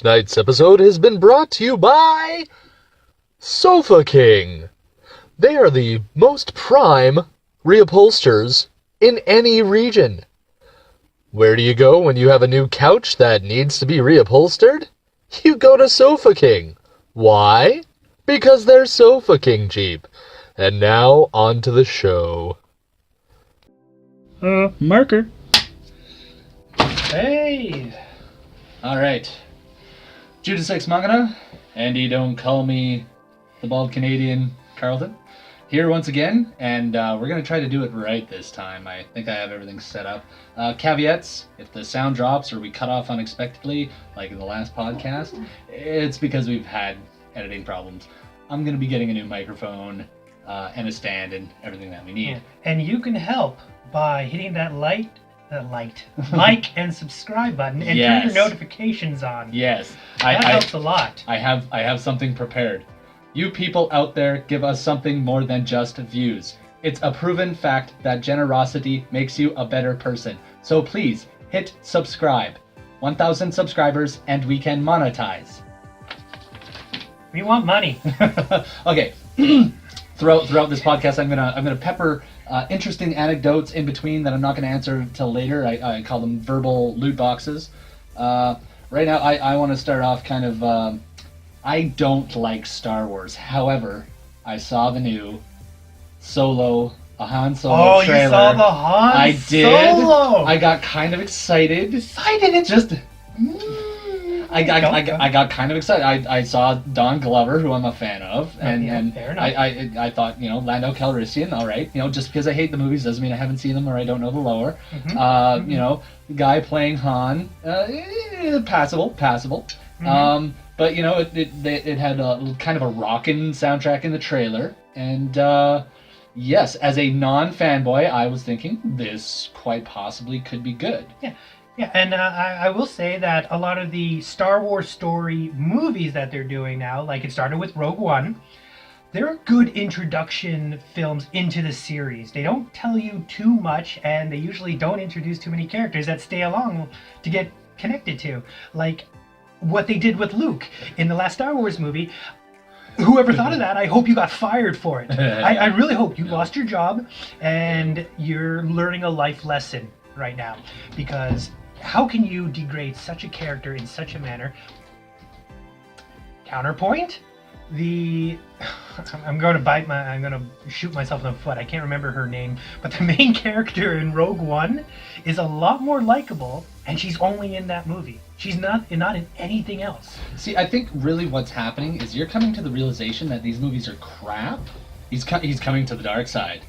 Tonight's episode has been brought to you by Sofa King. They are the most prime reupholsters in any region. Where do you go when you have a new couch that needs to be reupholstered? You go to Sofa King. Why? Because they're Sofa King cheap. And now, on to the show. Marker. Hey! Alright. Judas Ex Machina, Andy Don't Call Me the Bald Canadian Carlton, here once again, and we're going to try to do it right this time. I think I have everything set up. Caveats, if the sound drops or we cut off unexpectedly, like in the last podcast, it's because we've had editing problems. I'm going to be getting a new microphone and a stand and everything that we need. And you can help by hitting that like and subscribe button and turn your notifications on. Yes. That helps a lot. I have something prepared. You people out there, give us something more than just views. It's a proven fact that generosity makes you a better person. So please, hit subscribe. 1,000 subscribers and we can monetize. We want money. Okay. Throughout this podcast, I'm gonna pepper interesting anecdotes in between that I'm not gonna answer till later. I call them verbal loot boxes. Right now, I want to start off kind of. I don't like Star Wars. However, I saw the new Solo, a Han Solo trailer. Oh, you saw the Han I did. Solo. I got kind of excited. It's just. I got kind of excited. I saw Don Glover, who I'm a fan of, and fair enough. I thought, Lando Calrissian, all right, just because I hate the movies doesn't mean I haven't seen them or I don't know the lore. The guy playing Han, passable. But it had a kind of a rockin' soundtrack in the trailer, and yes, as a non-fanboy, I was thinking this quite possibly could be good. Yeah, and I will say that a lot of the Star Wars story movies that they're doing now, like it started with Rogue One, they're good introduction films into the series. They don't tell you too much, and they usually don't introduce too many characters that stay along to get connected to. Like what they did with Luke in the last Star Wars movie. Whoever thought of that, I hope you got fired for it. I really hope you lost your job and you're learning a life lesson right now. Because how can you degrade such a character in such a manner? Counterpoint, I'm going to shoot myself in the foot. I can't remember her name, but the main character in Rogue One is a lot more likable, and she's only in that movie. She's not in anything else. See, I think really what's happening is you're coming to the realization that these movies are crap. He's coming to the dark side,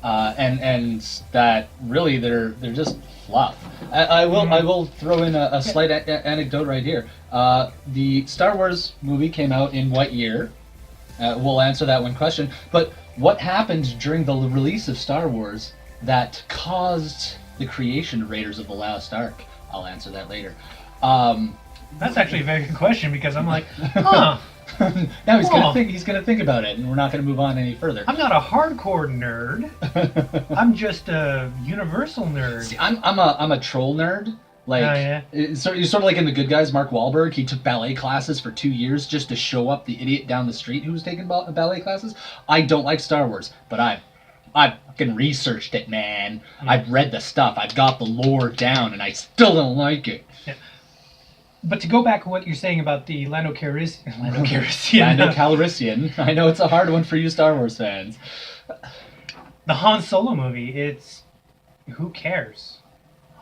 and that really they're just fluff. I will throw in a slight anecdote right here. The Star Wars movie came out in what year? We'll answer that one question. But what happened during the release of Star Wars that caused the creation of Raiders of the Lost Ark? I'll answer that later. That's actually a very good question, because I'm like, huh. Now he's gonna think about it, and we're not gonna move on any further. I'm not a hardcore nerd. I'm just a universal nerd. See, I'm a troll nerd. Like, so you're sort of like in The Good Guys. Mark Wahlberg, he took ballet classes for 2 years just to show up the idiot down the street who was taking ballet classes. I don't like Star Wars, but I fucking researched it, man. I've read the stuff. I've got the lore down, and I still don't like it. Yeah. But to go back to what you're saying about the Lando Calrissian. Lando Calrissian. I know it's a hard one for you Star Wars fans. The Han Solo movie, who cares?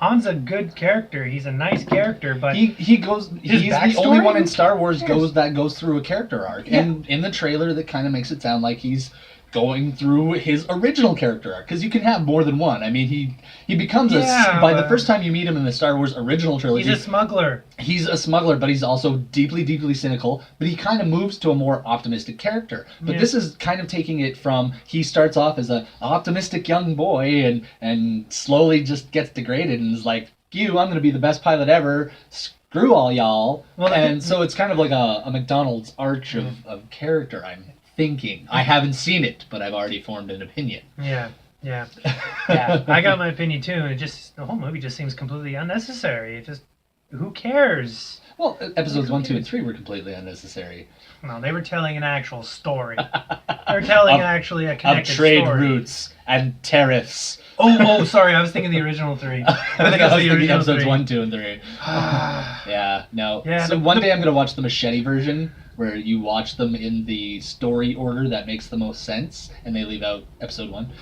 Han's a good character. He's a nice character, but he's the only one in Star Wars that goes through a character arc. Yeah. And in the trailer, that kind of makes it sound like he's going through his original character arc, because you can have more than one. I mean, he becomes by the first time you meet him in the Star Wars original trilogy, he's a smuggler. He's a smuggler, but he's also deeply, deeply cynical. But he kind of moves to a more optimistic character. But this is kind of taking it from, he starts off as an optimistic young boy and slowly just gets degraded and is like, I'm going to be the best pilot ever. Screw all y'all. Well, so it's kind of like a McDonald's arch of character, I'm thinking. I haven't seen it, but I've already formed an opinion. Yeah. I got my opinion too, and the whole movie just seems completely unnecessary. Who cares? Well, episodes 1, 2, and 3 were completely unnecessary. No, they were telling an actual story. They were telling actually a Of connected trade story. routes and tariffs. Oh, sorry. I was thinking the original 3. I think I it was the thinking original episodes 3. 1, 2, and 3. Yeah, no. Yeah, So one day I'm going to watch the machete version, where you watch them in the story order that makes the most sense, and they leave out episode 1.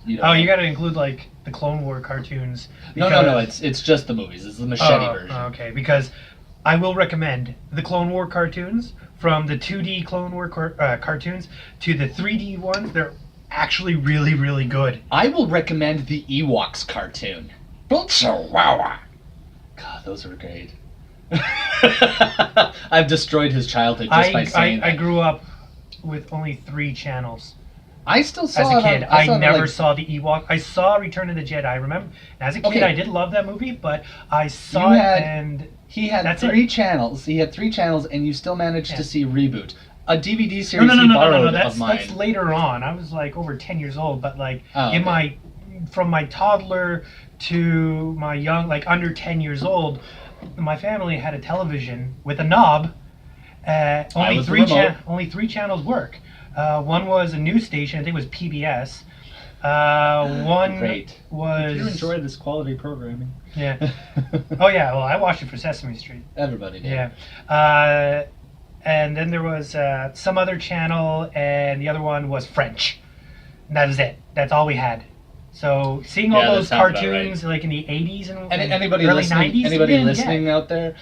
You You got to include like the Clone War cartoons. No. It's just the movies. It's the machete version. Okay, because I will recommend the Clone War cartoons from the 2D Clone War cartoons to the 3D ones. They're actually really, really good. I will recommend the Ewoks cartoon. God, those were great. I've destroyed his childhood just by saying that. I grew up with only 3 channels. I still saw as a kid. I never saw saw the Ewok. I saw Return of the Jedi. I remember as a kid, Okay. I did love that movie, but I saw it and he had that's 3 channels. He had 3 channels, and you still managed to see Reboot, a DVD series no. he borrowed That's of mine. that's later on. I was like over 10 years old, but like Oh, okay. from my toddler to my young, like under 10 years old, my family had a television with a knob. Only was the remote. only 3 channels work. One was a news station. I think it was PBS. One Great. was. If you enjoy this quality programming. Yeah. Oh yeah. Well, I watched it for Sesame Street. Everybody did. Yeah. And then there was some other channel, and the other one was French. And that was it. That's all we had. So seeing all Yeah, that those sounds about cartoons like in the 80s and Anybody early listening? 90s, Anybody we didn't listening get. out there?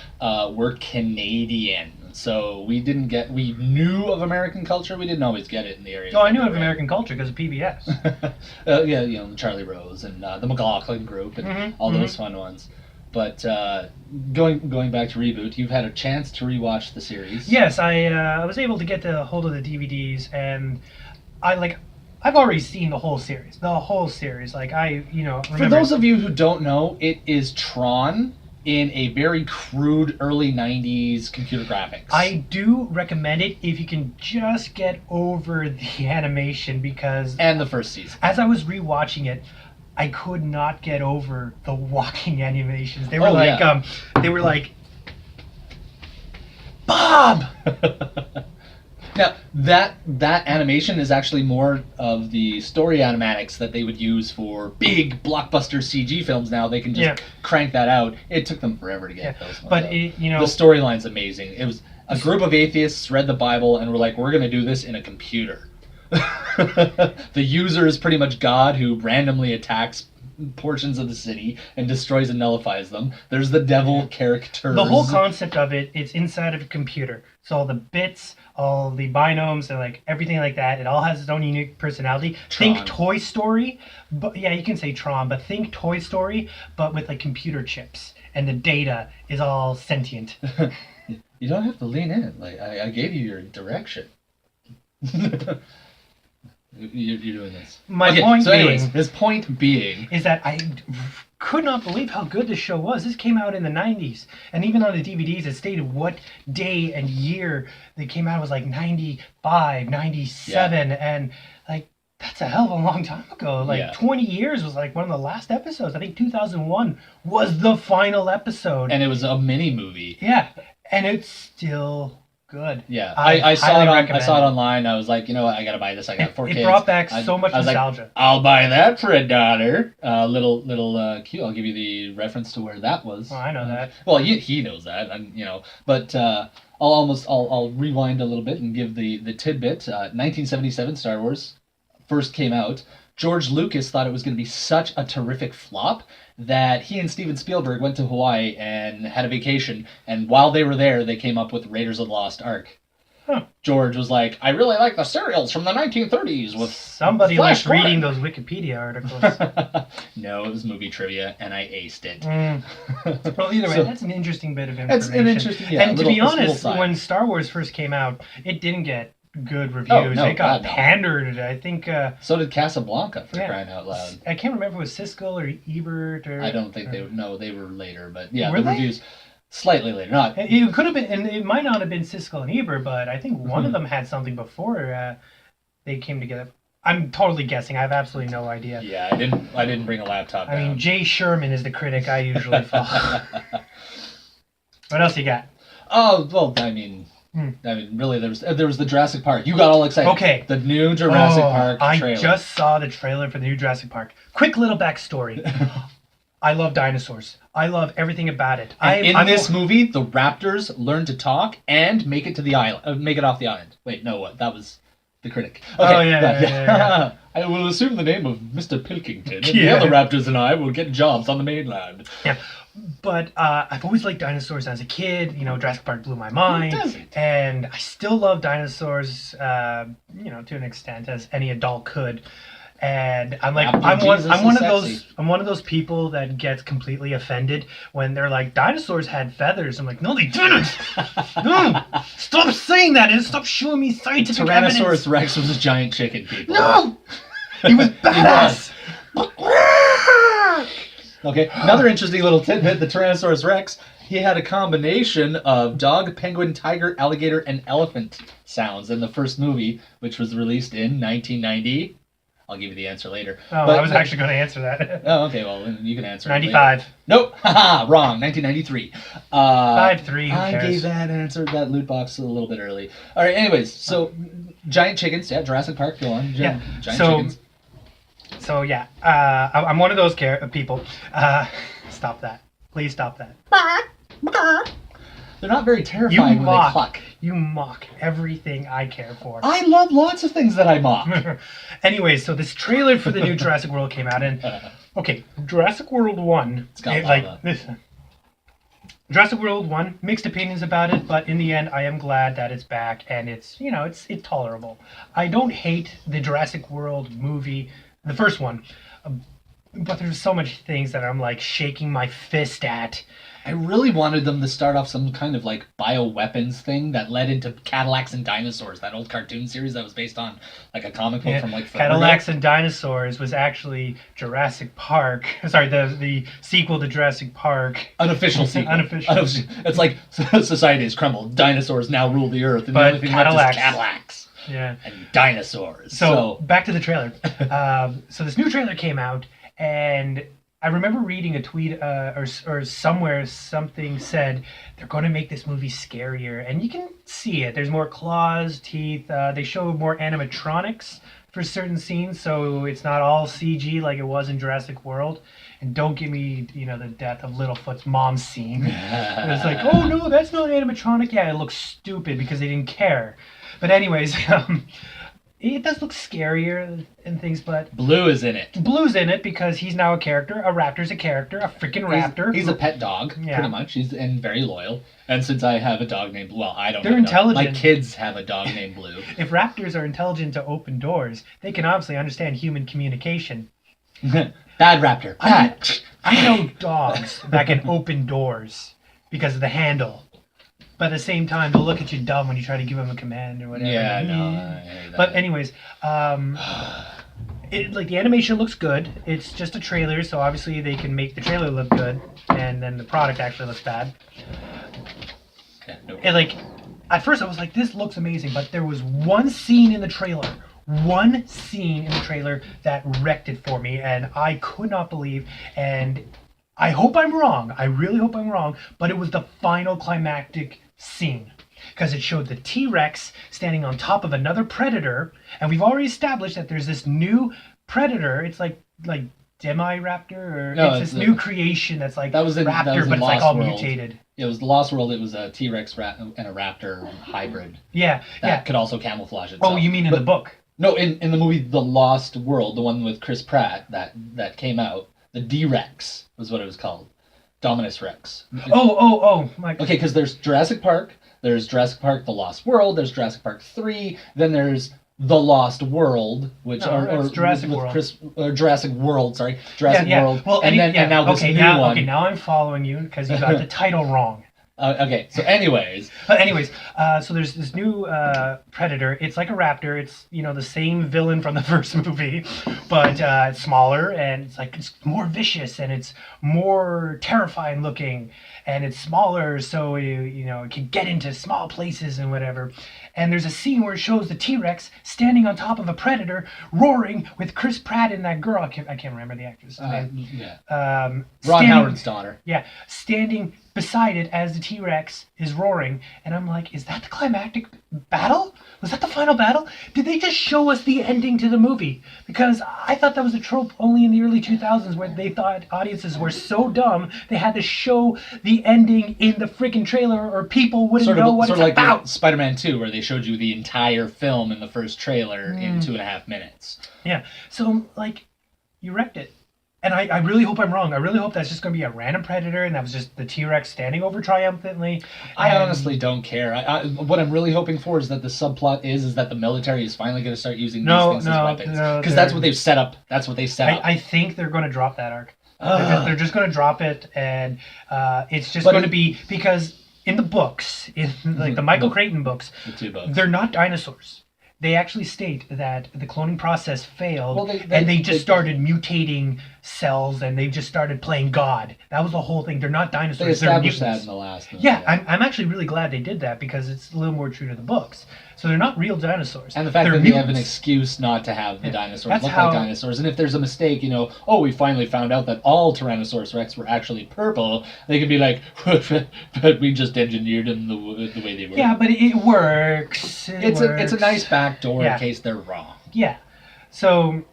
We're Canadian, so we didn't get. We knew of American culture. We didn't always get it in the area. Oh, I knew of American culture because of PBS. Yeah, the Charlie Rose and the McLaughlin Group and all those fun ones. But going back to Reboot, you've had a chance to rewatch the series. Yes, I was able to get the hold of the DVDs, and I've already seen the whole series. Like remember. For those of you who don't know, it is Tron in a very crude early 90s computer graphics. I do recommend it if you can just get over the animation, because and the first season. as I was rewatching it, I could not get over the walking animations. They were they were like, Bob! Now, that animation is actually more of the story animatics that they would use for big blockbuster CG films now. They can just crank that out. It took them forever to get those ones But out. the storyline's amazing. It was a group of atheists read the Bible and were like, we're going to do this in a computer. The user is pretty much God, who randomly attacks portions of the city and destroys and nullifies them. There's the devil characters. The whole concept of it's inside of a computer. So all the bits, all the binomes, and like everything like that, it all has its own unique personality. Tron. Think Toy Story, but yeah, you can say Tron, but think Toy Story, but with like computer chips, and the data is all sentient. You don't have to lean in. Like I gave you your direction. You're doing this. My point so anyways, being his point being is that I could not believe how good this show was. This came out in the 90s, and even on the DVDs it stated what day and year they came out. It was like 95, 97, and like that's a hell of a long time ago. Like 20 years was like one of the last episodes. I think 2001 was the final episode. And it was a mini movie. Yeah, and it's still good. Yeah, I saw it. Recommend I saw it online. I was like, you know what? I gotta buy this. I got 4 kids. It brought back so much I was nostalgia. Like, I'll buy that for $1. Little cute. I'll give you the reference to where that was. Oh, I know that. Well, he knows that, and But I'll rewind a little bit and give the tidbit. 1977, Star Wars first came out. George Lucas thought it was going to be such a terrific flop that he and Steven Spielberg went to Hawaii and had a vacation, and while they were there, they came up with Raiders of the Lost Ark. Huh. George was like, I really like the serials from the 1930s with somebody Flash likes reading Gordon." those Wikipedia articles. No, it was movie trivia, and I aced it. Well, either way, So- that's an interesting bit of information. It's an interesting, yeah. And to little- be it's a little honest, side. when Star Wars first came out, it didn't get good reviews. no, It got God, no. pandered. I think. So did Casablanca, for Yeah. crying out loud. I can't remember if it was Siskel or Ebert or. I don't think they were later, but yeah, Were the they? reviews slightly later. Not It could have been, and it might not have been Siskel and Ebert, but I think one of them had something before they came together. I'm totally guessing. I have absolutely no idea. Yeah, I didn't bring a laptop I down. mean, Jay Sherman is the critic I usually follow. What else you got? Oh well, really, there was the Jurassic Park. You got all excited. Okay. The new Jurassic Park trailer. I just saw the trailer for the new Jurassic Park. Quick little backstory. I love dinosaurs. I love everything about it. In this movie, the raptors learn to talk and make it to the island. Make it off the island. Wait, no, what? That was the critic. Okay, oh yeah. I will assume the name of Mr. Pilkington, and the other raptors and I will get jobs on the mainland. Yeah. But I've always liked dinosaurs as a kid. You know, Jurassic Park blew my mind. Who doesn't? And I still love dinosaurs, to an extent, as any adult could. And I'm like, I'm one of those people that gets completely offended when they're like, dinosaurs had feathers. I'm like, no, they didn't. No, stop saying that and stop showing me scientific evidence. Tyrannosaurus Rex was a giant chicken, people. No, he was badass. Okay, another interesting little tidbit, the Tyrannosaurus Rex, he had a combination of dog, penguin, tiger, alligator, and elephant sounds in the first movie, which was released in 1990. I'll give you the answer later. Oh, I was actually going to answer that. Oh, okay, well, you can answer 95. It later. Nope, haha, wrong, 1993. 5-3, who I cares? gave that answer, that loot box, a little bit early. All right, anyways, so giant chickens, yeah, Jurassic Park, go on. Giant chickens. So yeah, I'm one of those people. Stop that. Please stop that. They're not very terrifying when they cluck. You mock everything I care for. I love lots of things that I mock. Anyway, so this trailer for the new Jurassic World came out, and okay, Jurassic World 1. It's got listen. Jurassic World 1, mixed opinions about it, but in the end, I am glad that it's back, and it's tolerable. I don't hate the Jurassic World movie, the first one, but there's so much things that I'm like shaking my fist at. I really wanted them to start off some kind of like bioweapons thing that led into Cadillacs and Dinosaurs, that old cartoon series that was based on like a comic book from like forever Cadillacs ago. and Dinosaurs was actually Jurassic Park. Sorry, the sequel to Jurassic Park. Unofficial sequel. Unofficial. It's like society has crumbled. Dinosaurs now rule the earth, and But the only thing left is Cadillacs. Cadillacs. Yeah. And dinosaurs. So back to the trailer. So this new trailer came out, and I remember reading a tweet or somewhere something said they're going to make this movie scarier, and you can see it. There's more claws, teeth. They show more animatronics for certain scenes, so it's not all CG like it was in Jurassic World. And don't give me, the death of Littlefoot's mom scene. It's like, oh no, that's not animatronic. Yeah, it looks stupid because they didn't care. But anyways, it does look scarier and things, but Blue is in it. Blue's in it because he's now a character. A raptor's a character. A freaking raptor. He's a pet dog, Yeah. pretty much. He's very loyal. And since I have a dog named I don't. They're have a dog. intelligent. My kids have a dog named Blue. If raptors are intelligent to open doors, they can obviously understand human communication. Bad raptor. Bad. I know dogs that can open doors because of the handle. But at the same time, they'll look at you dumb when you try to give them a command or whatever. Yeah, no. I hate that. But anyways, the animation looks good. It's just a trailer, so obviously they can make the trailer look good, and then the product actually looks bad. Okay, nope. And at first I was like, this looks amazing, but there was one scene in the trailer that wrecked it for me, and I could not believe, and I hope I'm wrong. I really hope I'm wrong, but it was the final climactic scene. Because it showed the T-Rex standing on top of another predator, and we've already established that there's this new predator. It's like Demi-Raptor, or it's this new creation that's like raptor, but it's like all mutated. It was the Lost World. It was a T-Rex and a raptor hybrid. Yeah, that could also camouflage itself. Oh, you mean in the book? No, in the movie The Lost World, the one with Chris Pratt that came out, the D-Rex was what it was called. Dominus Rex. Oh. Okay, because there's Jurassic Park, there's Jurassic Park The Lost World, there's Jurassic Park 3, then there's The Lost World, which Jurassic World. Jurassic World, sorry. Jurassic World. Well, and now this new one. Okay, now I'm following you because you got the title wrong. Okay, so anyways. So there's this new predator. It's like a raptor. It's the same villain from the first movie, but it's smaller, and it's more vicious, and it's more terrifying looking, and it's smaller, so it can get into small places and whatever. And there's a scene where it shows the T-Rex standing on top of a predator, roaring with Chris Pratt and that girl. I can't remember the actress' name. Ron Howard's daughter. Yeah, standing beside it as the T-Rex is roaring, and I'm like, is that the climactic battle? Was that the final battle? Did they just show us the ending to the movie? Because I thought that was a trope only in the early 2000s where they thought audiences were so dumb they had to show the ending in the freaking trailer or people wouldn't know what it's like about. Spider-Man 2, where they showed you the entire film in the first trailer in 2.5 minutes. Yeah, so like, you wrecked it. And I really hope I'm wrong. I really hope that's just going to be a random predator and that was just the T-Rex standing over triumphantly. I honestly don't care. What I'm really hoping for is that the subplot is that the military is finally going to start using these things as weapons. Because that's what they've set up. That's what they set up. I think they're going to drop that arc. They're just going to drop it, and it's just going to be... Because in the books, in like the Michael Crichton books, the 2 books, they're not dinosaurs. They actually state that the cloning process failed, and they just started mutating cells, and they just started playing God. That was the whole thing. They're not dinosaurs. They established that in the last movie. Yeah, I'm actually really glad they did that because it's a little more true to the books. So they're not real dinosaurs. And the fact they're that mutants. they have an excuse not to have the dinosaurs That's look how- like dinosaurs. And if there's a mistake, we finally found out that all Tyrannosaurus Rex were actually purple, they could be like, but we just engineered them the way they were. Yeah, but it works. It's a nice backdoor in case they're wrong. Yeah. So,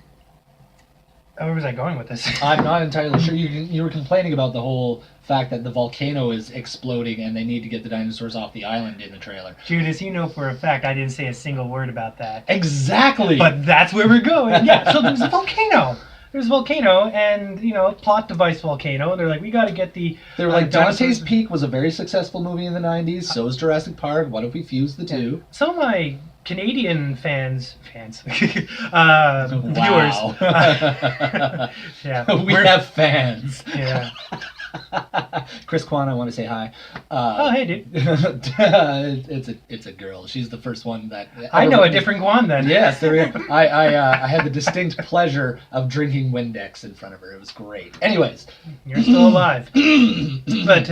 where was I going with this? I'm not entirely sure. You were complaining about the whole fact that the volcano is exploding and they need to get the dinosaurs off the island in the trailer. Judas, you know for a fact I didn't say a single word about that. Exactly! But that's where we're going. Yeah, so there's a volcano. There's a volcano and, plot device volcano. And they're like, we got to get the... They were like, dinosaurs. Dante's Peak was a very successful movie in the 90s. So was Jurassic Park. What if we fuse the two? Some of my Canadian viewers. Wow. Yeah. We have fans. Yeah. Chris Kwan, I want to say hi. Oh, hey, dude. It's a girl. She's the first one that... I know a different Guan then. Yes, there we go. I had the distinct pleasure of drinking Windex in front of her. It was great. Anyways. You're still alive. But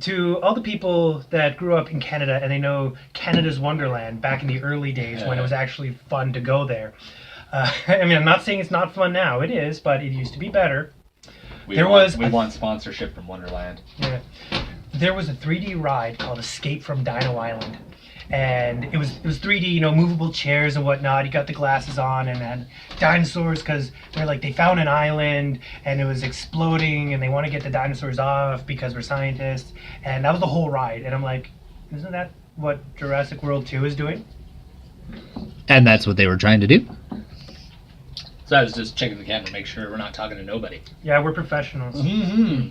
to all the people that grew up in Canada and they know Canada's Wonderland back in the early days when it was actually fun to go there. I'm not saying it's not fun now. It is, but it used to be better. We want sponsorship from Wonderland. Yeah. There was a 3D ride called Escape from Dino Island. And it was 3D, movable chairs and whatnot. You got the glasses on and then dinosaurs because they found an island and it was exploding and they want to get the dinosaurs off because we're scientists. And that was the whole ride. And I'm like, isn't that what Jurassic World 2 is doing? And that's what they were trying to do. So I was just checking the camera to make sure we're not talking to nobody. Yeah, we're professionals. Mm-hmm.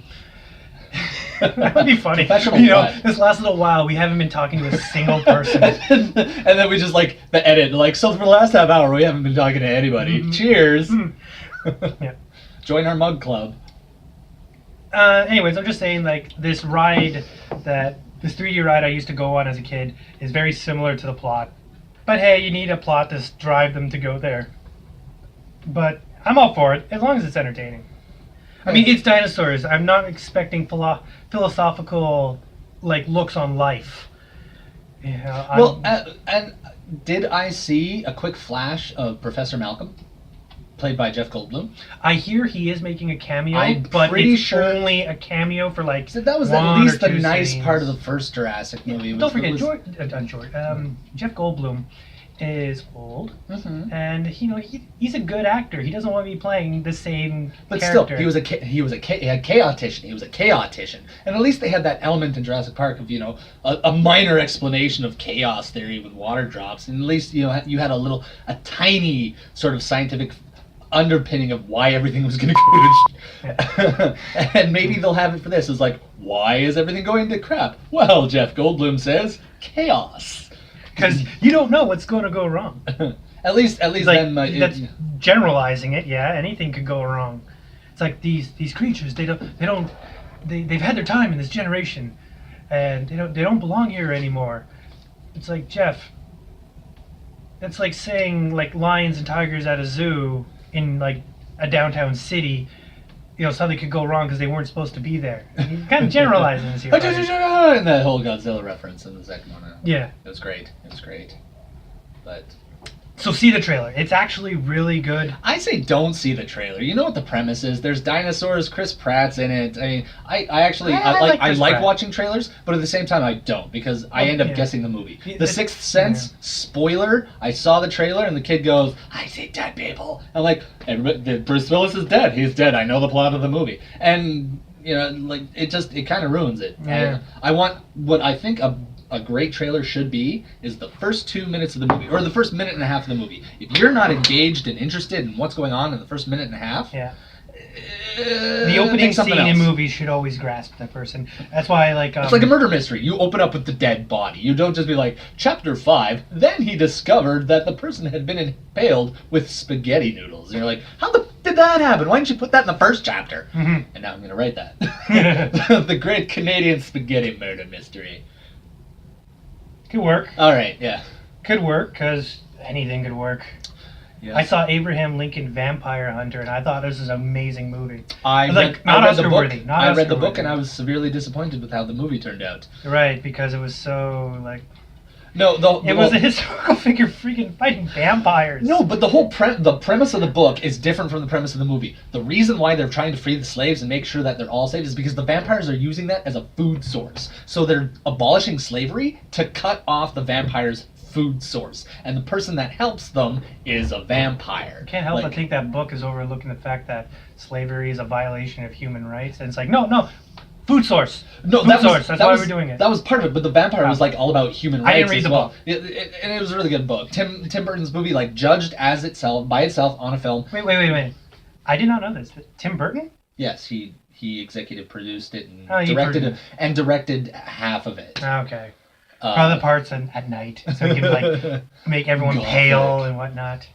That would be funny. This last little while, we haven't been talking to a single person. And then we just the edit, so for the last half hour, we haven't been talking to anybody. Mm-hmm. Cheers. Mm-hmm. Yeah. Join our mug club. Anyways, I'm just saying, this ride this 3D ride I used to go on as a kid is very similar to the plot. But hey, you need a plot to drive them to go there. But I'm all for it, as long as it's entertaining. I mean, it's dinosaurs. I'm not expecting philosophical, looks on life. And did I see a quick flash of Professor Malcolm, played by Jeff Goldblum? I hear he is making a cameo, I'm but pretty it's sure only a cameo for So that was at least the nice part of the first Jurassic movie. Don't forget, Jeff Goldblum is old, and he's a good actor. He doesn't want to be playing the same but character. Still, he was a chaotician, and at least they had that element in Jurassic Park of a minor explanation of chaos theory with water drops, and at least you had a tiny sort of scientific underpinning of why everything was going to go to and maybe they'll have it for this. It's why is everything going to crap? Well, Jeff Goldblum says chaos. Because you don't know what's going to go wrong. at least then that's generalizing it. Yeah, anything could go wrong. It's these creatures. They've had their time in this generation, and they don't belong here anymore. It's Jeff. That's like saying lions and tigers at a zoo in a downtown city. Something could go wrong because they weren't supposed to be there. You're kind of generalizing this here. And that whole Godzilla reference in the second one. Yeah. It was great. But So see the trailer. It's actually really good. I say don't see the trailer. You know what the premise is. There's dinosaurs. Chris Pratt's in it. I mean, I actually I Chris like Pratt. watching trailers, but at the same time I don't because I end up guessing the movie. The Sixth Sense spoiler. I saw the trailer and the kid goes, "I see dead people." I'm like, Bruce Willis is dead. He's dead. I know the plot of the movie, and you know, like it kind of ruins it. Yeah. I want what I think a great trailer should be is the first 2 minutes of the movie, or the first minute and a half of the movie. If you're not engaged and interested in what's going on in the first minute and a half, the opening scene in movies should always grasp that person. That's why, like, it's like a murder mystery. You open up with the dead body. You don't just be like, Chapter 5, then he discovered that the person had been impaled with spaghetti noodles. And you're like, how did that happen? Why didn't you put that in the first chapter? Mm-hmm. And now I'm going to write that. The Great Canadian Spaghetti Murder Mystery. Could work. All right, yeah. Could work, because anything could work. Yes. I saw Abraham Lincoln Vampire Hunter, and I thought this was an amazing movie. I read the book, and I was severely disappointed with how the movie turned out. Right, because it was so, like... No, it was a historical figure freaking fighting vampires. No, but the whole the premise of the book is different from the premise of the movie. The reason why they're trying to free the slaves and make sure that they're all saved is because the vampires are using that as a food source. So they're abolishing slavery to cut off the vampires' food source. And the person that helps them is a vampire. Can't help but think that book is overlooking the fact that slavery is a violation of human rights. And it's like, no. Food source. No, That's why we're doing it. That was part of it, but the vampire was like all about human rights. I didn't read the book. And it was a really good book. Tim Burton's movie, like judged as itself by itself on a film. Wait. I did not know this. Tim Burton? Yes, he executive produced it and directed half of it. Okay. Other parts at night, so he can like make everyone pale and whatnot.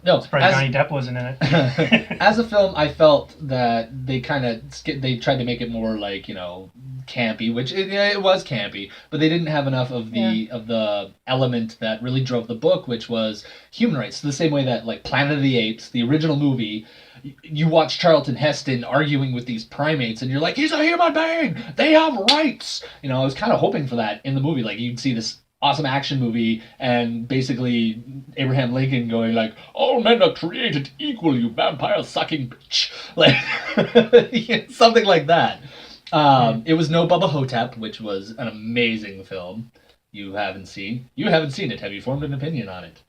No, surprised Johnny Depp wasn't in it. As a film, I felt that they they tried to make it more like, you know, campy, which it was campy, but they didn't have enough of the element that really drove the book, which was human rights. The same way that like Planet of the Apes, the original movie, you watch Charlton Heston arguing with these primates, and you're like, he's a human being. They have rights. You know, I was kind of hoping for that in the movie. Like you'd see this awesome action movie and basically Abraham Lincoln going like, all men are created equal, you vampire sucking bitch. Like something like that. It was no Bubba Hotep, which was an amazing film. You haven't seen it. Have you formed an opinion on it?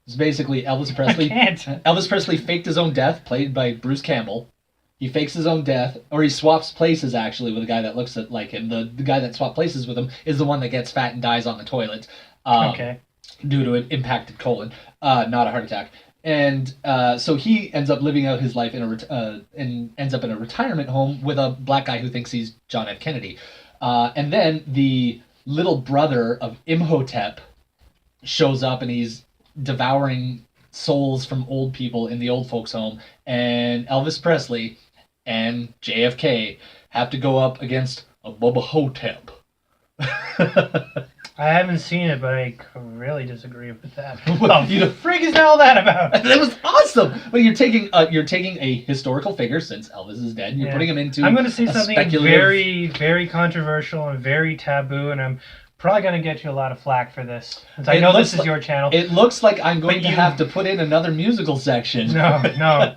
It's basically Elvis Presley. Elvis Presley faked his own death, played by Bruce Campbell. He fakes his own death, or he swaps places actually with a guy that looks like him. The guy that swapped places with him is the one that gets fat and dies on the toilet. Due to an impacted colon, not a heart attack. And so he ends up living out his life and ends up in a retirement home with a black guy who thinks he's John F. Kennedy. And then the little brother of Imhotep shows up and he's devouring souls from old people in the old folks home. And Elvis Presley and JFK have to go up against a Bubba Hotep. I haven't seen it, but I really disagree with that. What the frig is all that about? That was awesome. But you're taking a historical figure since Elvis is dead, and you're putting him into. I'm going to say something very, very controversial and very taboo, and I'm probably going to get you a lot of flack for this. Since I know this is your channel. It looks like I'm going to have to put in another musical section. No.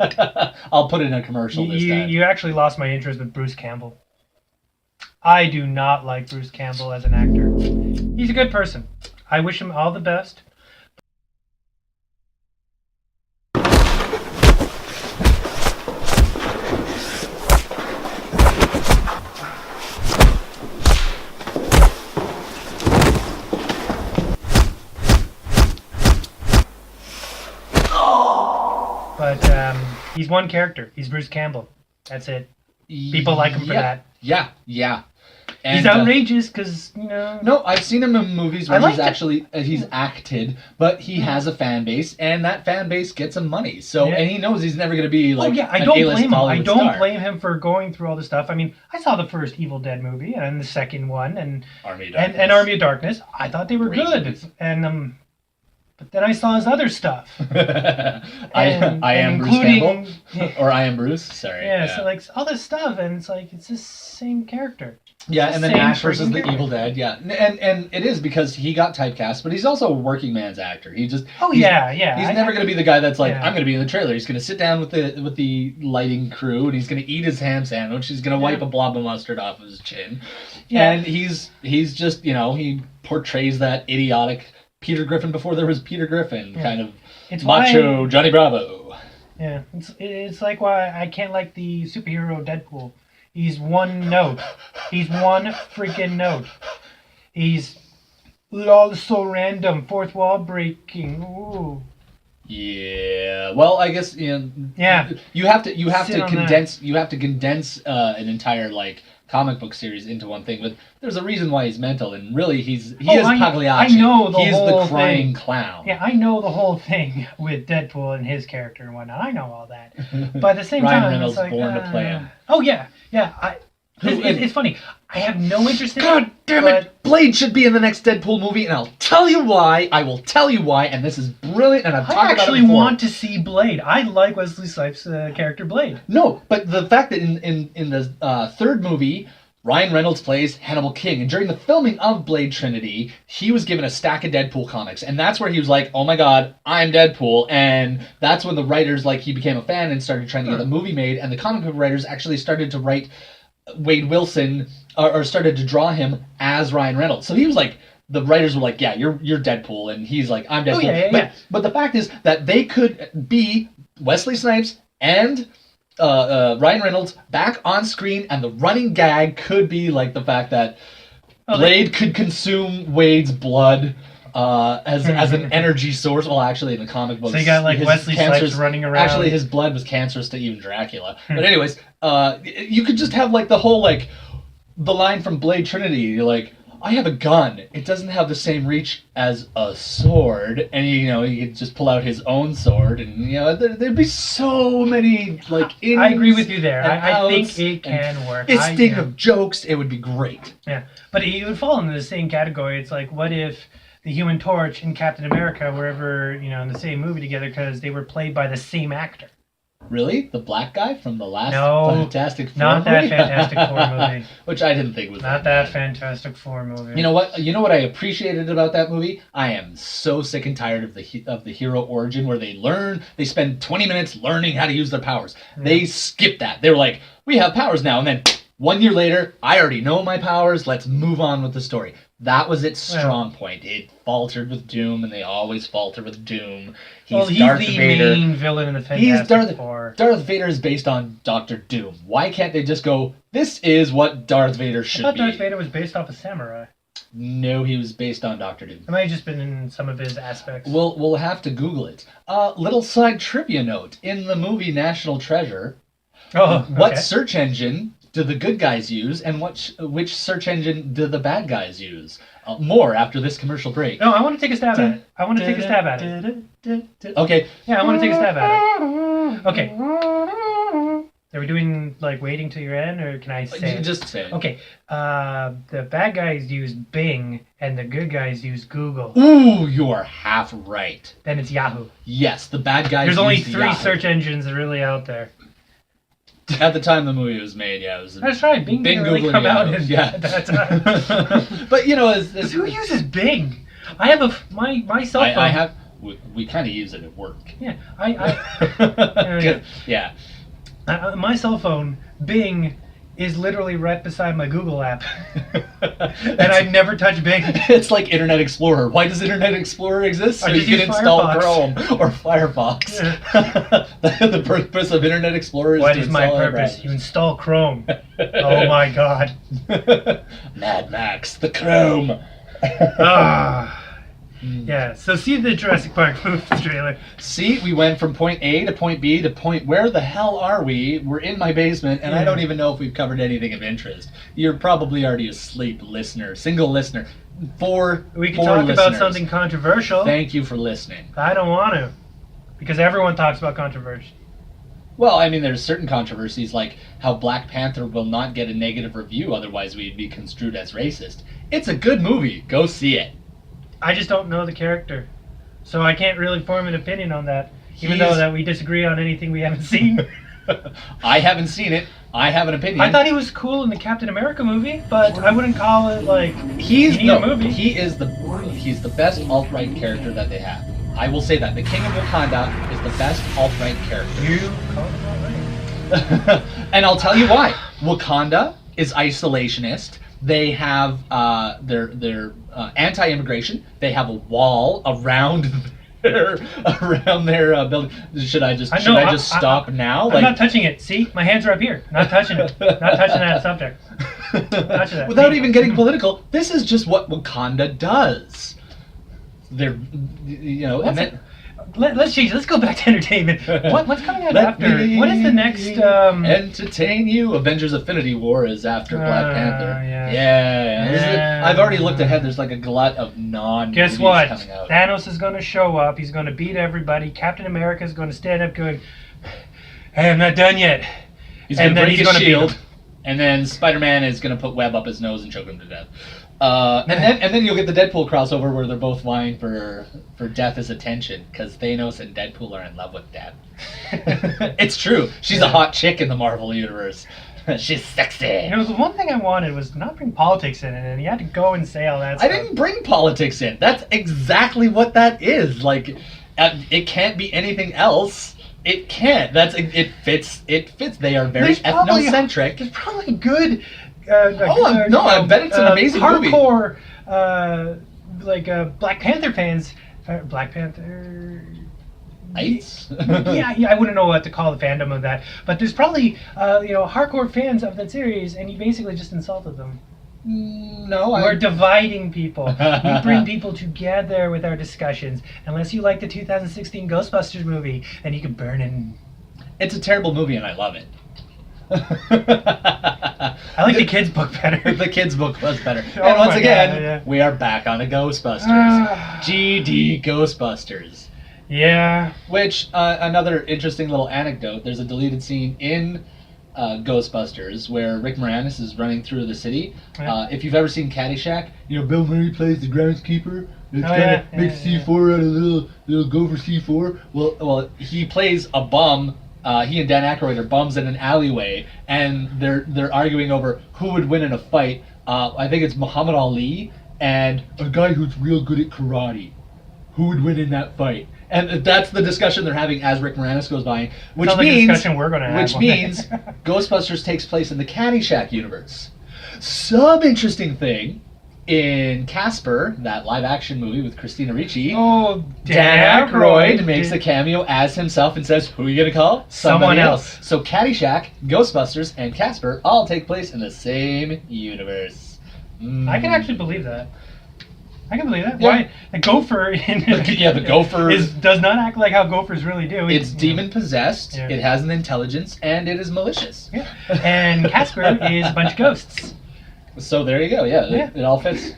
I'll put in a commercial this time. You actually lost my interest with Bruce Campbell. I do not like Bruce Campbell as an actor. He's a good person. I wish him all the best. But he's one character. He's Bruce Campbell. That's it. People like him for that. Yeah. And, he's outrageous because, you know... No, I've seen him in movies where he's acted, but he has a fan base, and that fan base gets him money. So, and he knows he's never going to be like I don't blame him. I don't blame him for going through all this stuff. I mean, I saw the first Evil Dead movie and the second one and Army of Darkness. I thought they were good. And but then I saw his other stuff. I am Bruce Campbell, or I am Bruce. Sorry. Yeah, so like all this stuff, and it's like it's the same character. Yeah, and then Same Ash versus freaking the character. Evil Dead. Yeah, and it is because he got typecast, but he's also a working man's actor. He just Oh he's, yeah, yeah. He's never going to be the guy that's like, yeah. I'm going to be in the trailer. He's going to sit down with the lighting crew and he's going to eat his ham sandwich. He's going to wipe a blob of mustard off of his chin, and he's just he portrays that idiotic Peter Griffin before there was Peter Griffin, kind of It's macho why, Johnny Bravo. Yeah, it's like why I can't like the superhero Deadpool. He's one note. He's one freaking note. He's all so random, fourth wall breaking. Ooh. Yeah. Well, I guess Yeah. You have to Sit on condense an entire comic book series into one thing, but there's a reason why he's mental, and really he is Pagliacci. I know the He's whole the crying thing. clown. Yeah, I know the whole thing with Deadpool and his character and whatnot. I know all that. But at the same Ryan time, Reynolds it's like, born to play him. Oh yeah, yeah. It's funny. I have no interest in it. God damn it! Blade should be in the next Deadpool movie, and I'll tell you why. I will tell you why, and this is brilliant, and I've talked I about it actually before. want to see Blade. I like Wesley Snipes' character Blade. No, but the fact that in the third movie, Ryan Reynolds plays Hannibal King, and during the filming of Blade Trinity, he was given a stack of Deadpool comics, and that's where he was like, oh my god, I'm Deadpool, and that's when the writers, he became a fan and started trying to get the movie made, and the comic book writers actually started to write Wade Wilson, or started to draw him as Ryan Reynolds. So he was like, the writers were like, yeah, you're Deadpool, and he's like, I'm Deadpool. Yeah. But the fact is that they could be Wesley Snipes and Ryan Reynolds back on screen, and the running gag could be the fact that Blade could consume Wade's blood as an energy source. Well, actually, in the comic books, so you got Wesley Snipes running around. Actually, his blood was cancerous to even Dracula. But anyways, you could just have the whole the line from Blade Trinity. You're like, I have a gun. It doesn't have the same reach as a sword, and he could just pull out his own sword, and there'd be so many ins I agree with you there. and I think outs it can work. Instead of jokes, it would be great. Yeah, but it would fall into the same category. It's like, what if the Human Torch and Captain America were ever in the same movie together because they were played by the same actor? Really? The black guy from the last Fantastic Four not that movie? Fantastic Four movie. Which I didn't think was Not that Fantastic Four movie. You know what? You know what I appreciated about that movie? I am so sick and tired of the hero origin where they spend 20 minutes learning how to use their powers. Yeah. They skip that. They were like, we have powers now, and then 1 year later, I already know my powers. Let's move on with the story. That was its strong point. It faltered with Doom, and they always falter with Doom. He's Darth the Vader. main villain in the Fantastic Four. Darth Vader is based on Doctor Doom. Why can't they just go, this is what Darth Vader should be? I thought Darth Vader was based off a samurai. No, he was based on Doctor Doom. It might have just been in some of his aspects. We'll have to Google it. Little side trivia note. In the movie National Treasure, what search engine do the good guys use, and which search engine do the bad guys use? More after this commercial break. No, I want to take a stab at it. Okay. Yeah, I want to take a stab at it. Okay. Are we doing waiting till you're in, or can I say it? Just say it. Okay. The bad guys use Bing, and the good guys use Google. Ooh, you are half right. Then it's Yahoo. Yes, the bad guys There's only use 3 Yahoo. search engines really out there. At the time the movie was made, yeah, it was. That's right. Bing didn't really come out at that time. But who uses Bing? I have my cell phone. I have. We kind of use it at work. Yeah, yeah. My cell phone, Bing, is literally right beside my Google app, and I never touch Bing. It's like Internet Explorer. Why does Internet Explorer exist? So you can install Chrome or Firefox. Yeah. The purpose of Internet Explorer is what to is my purpose? You install Chrome. Oh my God. Mad Max, the Chrome. Yeah, so see the Jurassic Park movie trailer. See, we went from point A to point B to point where the hell are we? We're in my basement, and I don't even know if we've covered anything of interest. You're probably already asleep, single listener. We can talk about something controversial. Thank you for listening. I don't want to, because everyone talks about controversy. Well, I mean, there's certain controversies, like how Black Panther will not get a negative review, otherwise we'd be construed as racist. It's a good movie. Go see it. I just don't know the character, so I can't really form an opinion on that, even though that we disagree on anything we haven't seen. I haven't seen it. I have an opinion. I thought he was cool in the Captain America movie, but I wouldn't call it like he's a movie. he's the best alt-right character that they have. I will say that the King of Wakanda is the best alt-right character. You called it all right. And I'll tell you why. Wakanda is isolationist. They have they're anti-immigration. They have a wall around their building. Should I just stop now? I'm not touching it. See, my hands are up here. Not touching it. Not touching that subject. Touching that. Without even getting political, this is just what Wakanda does. They're, and then. Let's change. Let's go back to entertainment. What's coming out after? What is the next? Entertain you. Avengers: Infinity War is after Black Panther. Yeah. I've already looked ahead. There's like a glut of Guess what? coming out. Thanos is going to show up. He's going to beat everybody. Captain America is going to stand up, going, "Hey, I'm not done yet." He's going to break his shield, and then Spider-Man is going to put web up his nose and choke him to death. And then you'll get the Deadpool crossover where they're both vying for death as attention because Thanos and Deadpool are in love with death. It's true. She's a hot chick in the Marvel universe. She's sexy. The one thing I wanted was not bring politics in it, and you had to go and say all that stuff. I didn't bring politics in. That's exactly what that is. Like, it can't be anything else. It can't. It fits. They are very ethnocentric. There's probably good. I bet it's an amazing movie. Hardcore, Black Panther fans. Black Panther. Lights? yeah, I wouldn't know what to call the fandom of that, but there's probably hardcore fans of that series, and you basically just insulted them. No, we're dividing people. We bring people together with our discussions. Unless you like the 2016 Ghostbusters movie, then you can burn it. It's a terrible movie, and I love it. I like the kids' book better. The kids' book was better. And once again, we are back on the Ghostbusters. GD Ghostbusters. Yeah. Which, another interesting little anecdote, there's a deleted scene in Ghostbusters where Rick Moranis is running through the city. Yeah. If you've ever seen Caddyshack, Bill Murray plays the groundskeeper. It's kind of big C4 out of little gopher C4. Well, he plays a bum. He and Dan Aykroyd are bums in an alleyway, and they're arguing over who would win in a fight. I think it's Muhammad Ali and a guy who's real good at karate. Who would win in that fight? And that's the discussion they're having as Rick Moranis goes by, which means Ghostbusters takes place in the Caddyshack universe. Some interesting thing. In Casper, that live-action movie with Christina Ricci, Dan Aykroyd makes a cameo as himself and says, "Who are you gonna call? Someone else." So Caddyshack, Ghostbusters, and Casper all take place in the same universe. I can actually believe that. I can believe that. Yeah. Why the gopher in the gopher does not act like how gophers really do. It's demon possessed. Yeah. It has an intelligence, and it is malicious. Yeah. And Casper is a bunch of ghosts. So there you go. Yeah. It all fits.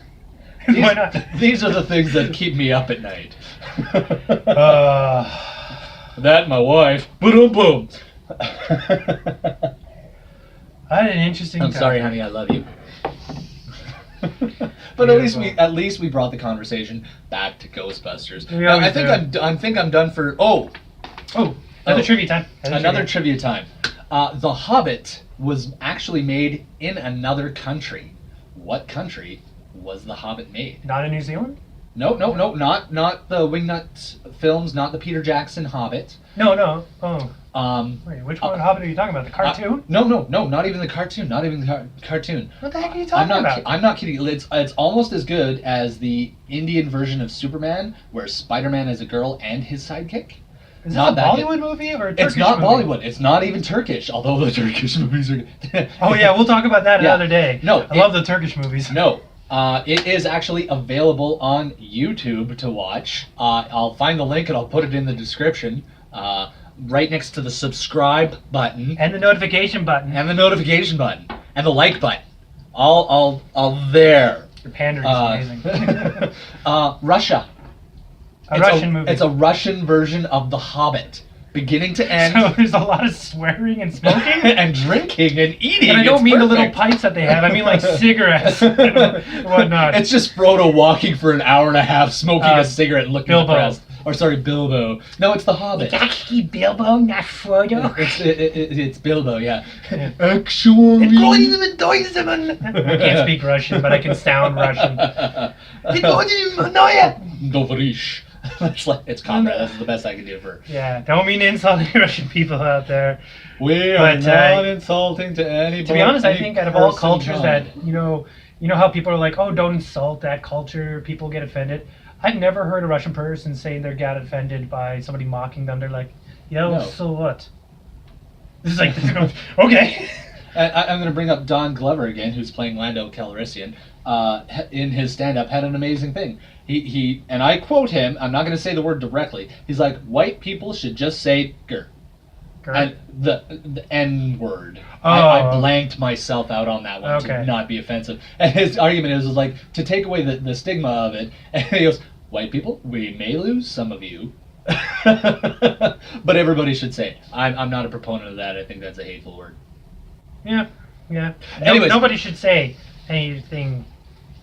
Why not? These are the things that keep me up at night. That and my wife. Boom, boom. I had an interesting. I'm sorry, honey. I love you. But at least we brought the conversation back to Ghostbusters. I think I'm done for. Another trivia time. Another trivia time. The Hobbit was actually made in another country. What country was The Hobbit made? Not in New Zealand? No, not the Wingnut films, not the Peter Jackson Hobbit. No. Oh. Wait, which one Hobbit are you talking about? The cartoon? No, not even the cartoon. Not even the cartoon. What the heck are you talking about? I'm not kidding. It's almost as good as the Indian version of Superman, where Spider-Man is a girl and his sidekick. Is this a Bollywood movie or a Turkish movie? It's not Bollywood. It's not even Turkish, although the Turkish movies are... Oh yeah, we'll talk about that another day. No. I love the Turkish movies. No. It is actually available on YouTube to watch. I'll find the link and I'll put it in the description. Right next to the subscribe button. And the notification button. And the notification button. And the like button. All there. Your pandering is amazing. Russia. Russian movie. It's a Russian version of The Hobbit, beginning to end. So there's a lot of swearing and smoking and drinking and eating. And I don't mean the little pipes that they have. I mean like cigarettes and whatnot. It's just Frodo walking for an hour and a half, smoking a cigarette, and looking depressed. Or sorry, Bilbo. No, it's the Hobbit. It's actually Bilbo, not Frodo. It's Bilbo, yeah. Yeah. Actually. I can't speak Russian, but I can sound Russian. Dovrish. It's comrade. That's the best I can do for. Yeah, don't mean to insult any Russian people out there. We are not insulting to anybody. To be honest, I think out of all cultures that, you know how people are like, oh, don't insult that culture, people get offended. I've never heard a Russian person saying they got offended by somebody mocking them. They're like, yo, No. so what? This is like, okay. I'm going to bring up Don Glover again, who's playing Lando Calrissian. In his stand-up, had an amazing thing. He and I quote him. I'm not going to say the word directly. He's like, white people should just say "ger," and the N word. Oh. I blanked myself out on that one Okay. to not be offensive. And his argument is like to take away the stigma of it. And he goes, "White people, we may lose some of you." But everybody should say it. I'm not a proponent of that. I think that's a hateful word. Yeah. Anyways. Nobody should say anything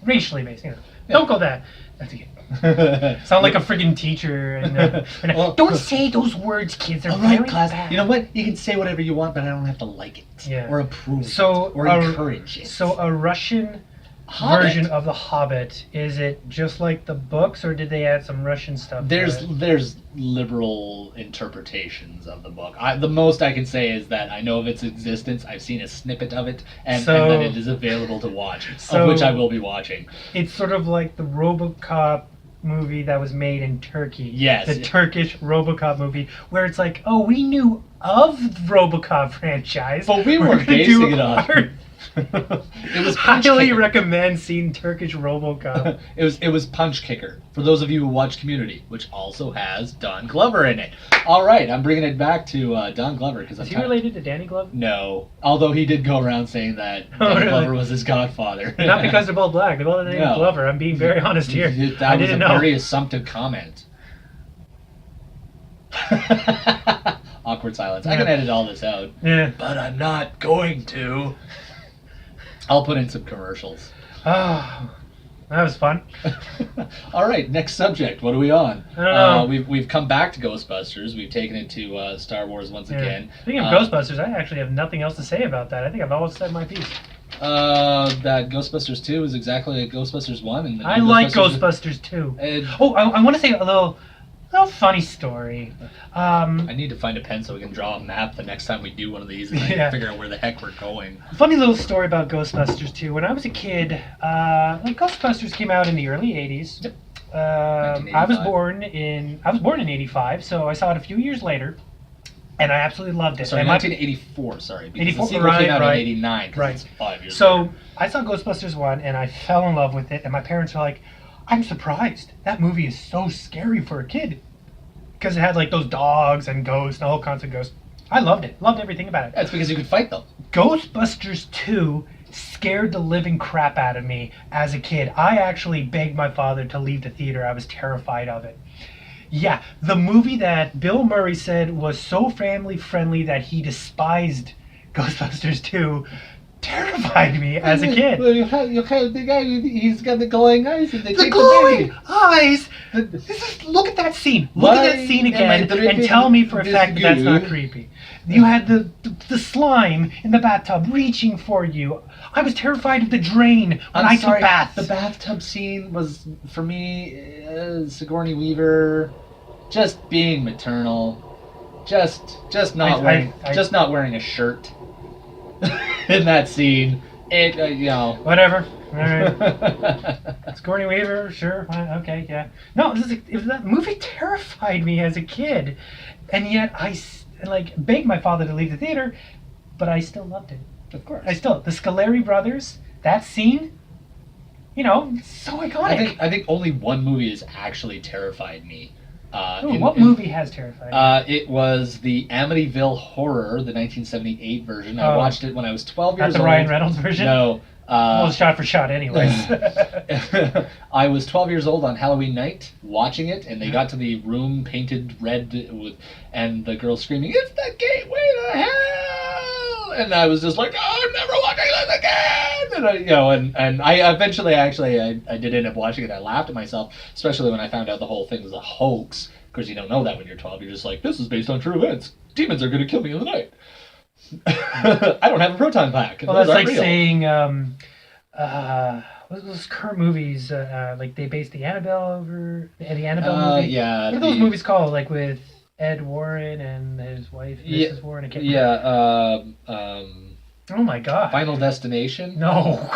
racially based. You know. Don't go that. That's okay. Sound like a friggin' teacher. And Well, don't say those words, kids. They're all right, very class. bad. You know what? You can say whatever you want, but I don't have to like it Yeah. or approve So, it or encourage it. So a Russian Hobbit. version of The Hobbit, is it just like the books, or did they add some Russian stuff to There's it? liberal interpretations of the book. The most I can say is that I know of its existence. I've seen a snippet of it, and that it is available to watch, of which I will be watching. It's sort of like the RoboCop movie that was made in Turkey. Yes. The Turkish RoboCop movie, where it's like, oh, we knew of the RoboCop franchise, But we We're weren't gonna basing do it on. our- It was Punch highly Kicker. recommend seeing Turkish RoboCop. It was Punch Kicker. For those of you who watch Community, which also has Don Glover in it. All right, I'm bringing it back to Don Glover because Is he related to Danny Glover? No, although he did go around saying that Oh, Don really? Glover was his godfather. Not because they're both black. They're both named No. Glover. I'm being very honest here. That I was didn't a know. very assumptive comment. Awkward silence. I can edit all this out, Yeah. but I'm not going to. I'll put in some commercials. Oh, that was fun. All right, next subject. What are we on? I don't know. We've come back to Ghostbusters. We've taken it to Star Wars once Yeah. again. Speaking of Ghostbusters, I actually have nothing else to say about that. I think I've always said my piece. That Ghostbusters 2 is exactly like Ghostbusters 1. And the I new like Ghostbusters too. And Oh, I want to say a little funny story. I need to find a pen so we can draw a map the next time we do one of these and I Yeah. can figure out where the heck we're going. Funny little story about Ghostbusters 2. When I was a kid, like Ghostbusters came out in the early 80s. Yep. I was born in '85, so I saw it a few years later, and I absolutely loved it. Sorry, And my- 1984, sorry. Because 84, the sequel came out right. in 89, because Right. it's 5 years So later. I saw Ghostbusters 1 and I fell in love with it, and my parents were like, I'm surprised. That movie is so scary for a kid. Because it had like those dogs and ghosts and all kinds of ghosts. I loved it. Loved everything about it. That's because you could fight them. Ghostbusters 2 scared the living crap out of me as a kid. I actually begged my father to leave the theater. I was terrified of it. Yeah, the movie that Bill Murray said was so family friendly that he despised Ghostbusters 2 terrified me as a kid. Well, you have the guy, he's got the glowing eyes and they The take glowing the baby. eyes! Look at that scene. Look at that scene Why am I again and dripping tell me for a this fact that that's not goo? creepy. You had the slime in the bathtub reaching for you. I was terrified of the drain when I took baths. The bathtub scene was, for me, Sigourney Weaver just being maternal. Just not wearing a shirt in that scene. It Whatever. All right. Sigourney Weaver, sure. Okay, yeah. No, that movie terrified me as a kid, and yet I begged my father to leave the theater, but I still loved it. Of course. The Scoleri brothers, that scene, it's so iconic. I think only one movie has actually terrified me. What movie has terrified you? It was the Amityville Horror, the 1978 version. I watched it when I was 12 Not years the old. Ryan Reynolds version? No. Well, shot for shot anyways. I was 12 years old on Halloween night watching it, and they got to the room painted red and the girl screaming, "It's the gateway to hell!" And I was just like, "Oh, I'm never watching this again!" And I eventually I did end up watching it. I laughed at myself, especially when I found out the whole thing was a hoax. course, you don't know that when you're 12. You're just like, this is based on true events. Demons are going to kill me in the night. I don't have a proton pack. Well, that's like real. saying, what those current movies, like they based the Annabelle over the Annabelle movie. Yeah. What are those movies called? Like with Ed Warren and his wife, Mrs. Warren. I can't remember. Oh my God. Final Destination? No.